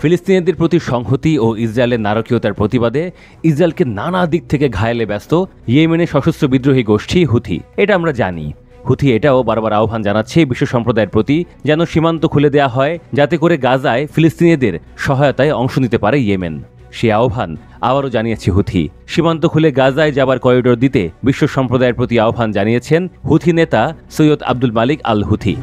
ফিলিস্তিনিদের প্রতি সংহতি ও ইসরায়েলের নারকীয়তার প্রতিবাদে ইসরায়েলকে নানা দিক থেকে ঘায়েলে ব্যস্ত ইয়েমেনের সশস্ত্র বিদ্রোহী গোষ্ঠী হুথি। এটা আমরা জানি। হুথি এটাও বারবার আহ্বান জানাচ্ছে বিশ্ব সম্প্রদায়ের প্রতি যেন সীমান্ত খুলে দেওয়া হয়, যাতে করে গাজায় ফিলিস্তিনিদের সহায়তায় অংশ নিতে পারে ইয়েমেন। সে আহ্বান আবারও জানিয়েছে হুথি। সীমান্ত খুলে গাজায় যাবার করিডোর দিতে বিশ্ব সম্প্রদায়ের প্রতি আহ্বান জানিয়েছেন হুথি নেতা সৈয়দ আব্দুল মালিক আল হুথি।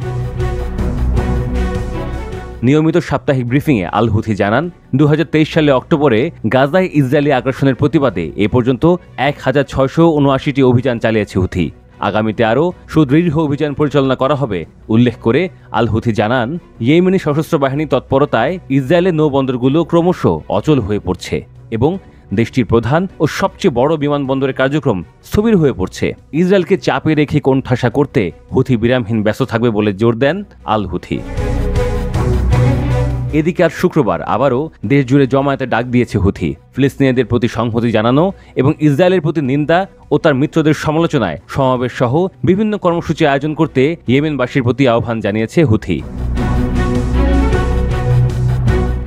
নিয়মিত সাপ্তাহিক ব্রিফিংয়ে আল হুথি জানান, 2023 সালে অক্টোবরে গাজায় ইসরায়েলি আগ্রাসনের প্রতিবাদে এ পর্যন্ত 1679টি অভিযান চালিয়েছে হুথি। আগামীতে আরও সুদৃঢ় অভিযান পরিচালনা করা হবে উল্লেখ করে আল হুথি জানান, ইয়েমেনি সশস্ত্র বাহিনী তৎপরতায় ইসরায়েলের নৌবন্দরগুলো ক্রমশ অচল হয়ে পড়ছে এবং দেশটির প্রধান ও সবচেয়ে বড় বিমানবন্দরের কার্যক্রম স্থবির হয়ে পড়ছে। ইসরায়েলকে চাপে রেখে কোণঠাসা করতে হুথি বিরামহীন ব্যস্ত থাকবে বলে জোর দেন আল হুথি। এদিকে আজ শুক্রবার আবারও দেশ জুড়ে জমায়েতে ডাক দিয়েছে হুথি। ফিলিস্তিনিদের প্রতি সংহতি জানানো এবং ইসরায়েলের প্রতি নিন্দা ও তার মিত্রদের সমালোচনায় সমাবেশ সহ বিভিন্ন কর্মসূচি আয়োজন করতে ইয়েমেনবাসীর প্রতি আহ্বান জানিয়েছে হুথি।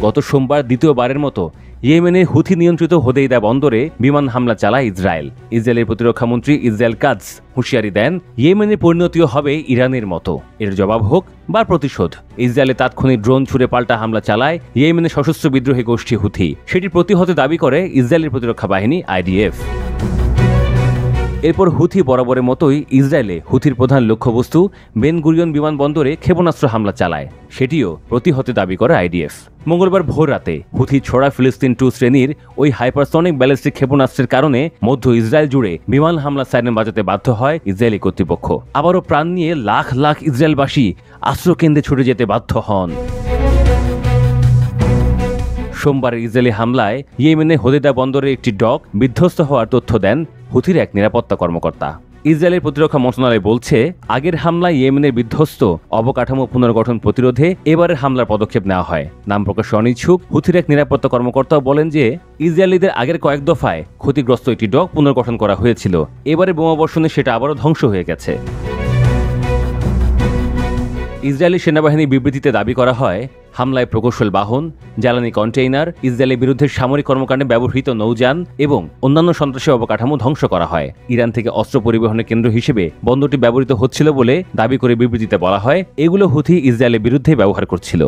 গত সোমবার দ্বিতীয়বারের মতো ইয়েমেনের হুথি নিয়ন্ত্রিত হোদেইদা বন্দরে বিমান হামলা চালায় ইসরায়েল। ইসরায়েলের প্রতিরক্ষামন্ত্রী ইসরায়েল কাজ হুঁশিয়ারি দেন, ইয়েমেনের পরিণতিও হবে ইরানের মতো, এর জবাব হোক বা প্রতিশোধ। ইসরায়েলে তাৎক্ষণিক ড্রোন ছুড়ে পাল্টা হামলা চালায় ইয়েমেনের সশস্ত্র বিদ্রোহী গোষ্ঠী হুথি। সেটি প্রতিহত দাবি করে ইসরায়েলের প্রতিরক্ষা বাহিনী IDF। এরপর হুথি বরাবরের মতোই ইসরায়েলে হুথির প্রধান লক্ষ্যবস্তু বেন গুরিয়ন বিমানবন্দরে ক্ষেপণাস্ত্র হামলা চালায়, সেটিও প্রতিহতে দাবি করে IDF। মঙ্গলবার ভোর রাতে হুথি ছোড়া ফিলিস্তিন 2 শ্রেণীর ওই হাইপারসনিক ব্যালিস্টিক ক্ষেপণাস্ত্রের কারণে মধ্য ইসরায়েল জুড়ে বিমান হামলা সাইরেন বাজাতে বাধ্য হয় ইসরায়েলি কর্তৃপক্ষ। আবারও প্রাণ নিয়ে লাখ লাখ ইসরায়েলবাসী আশ্রয়কেন্দ্রে ছুটে যেতে বাধ্য হন। সোমবারের ইসরায়েলি হামলায় ইয়েমেনের হোদেইদা বন্দরের একটি ডক বিধ্বস্ত হওয়ার তথ্য দেন হুথির এক নিরাপত্তা কর্মকর্তা। ইসরায়েলের প্রতিরক্ষা মন্ত্রণালয় বলছে, আগের হামলায় ইয়েমেনের বিধ্বস্ত অবকাঠামো পুনর্গঠন প্রতিরোধে এবারের হামলার পদক্ষেপ নেওয়া হয়। নাম প্রকাশে অনিচ্ছুক হুথির এক নিরাপত্তা কর্মকর্তাও বলেন যে ইসরায়েলিদের আগের কয়েক দফায় ক্ষতিগ্রস্ত একটি ডক পুনর্গঠন করা হয়েছিল। এবারে বোমাবর্ষণে সেটা আবারও ধ্বংস হয়ে গেছে। ইসরায়েলি সেনাবাহিনীর বিবৃতিতে দাবি করা হয়, হামলায় প্রকৌশল বাহন, জ্বালানি কন্টেইনার, ইসরায়েলের বিরুদ্ধে সামরিক কর্মকাণ্ডে ব্যবহৃত নৌযান এবং অন্যান্য সন্ত্রাসী অবকাঠামো ধ্বংস করা হয়। ইরান থেকে অস্ত্র পরিবহনের কেন্দ্র হিসেবে বন্দরটি ব্যবহৃত হচ্ছিল বলে দাবি করে বিবৃতিতে বলা হয়, এগুলো হুথি ইসরায়েলের বিরুদ্ধে ব্যবহার করছিল।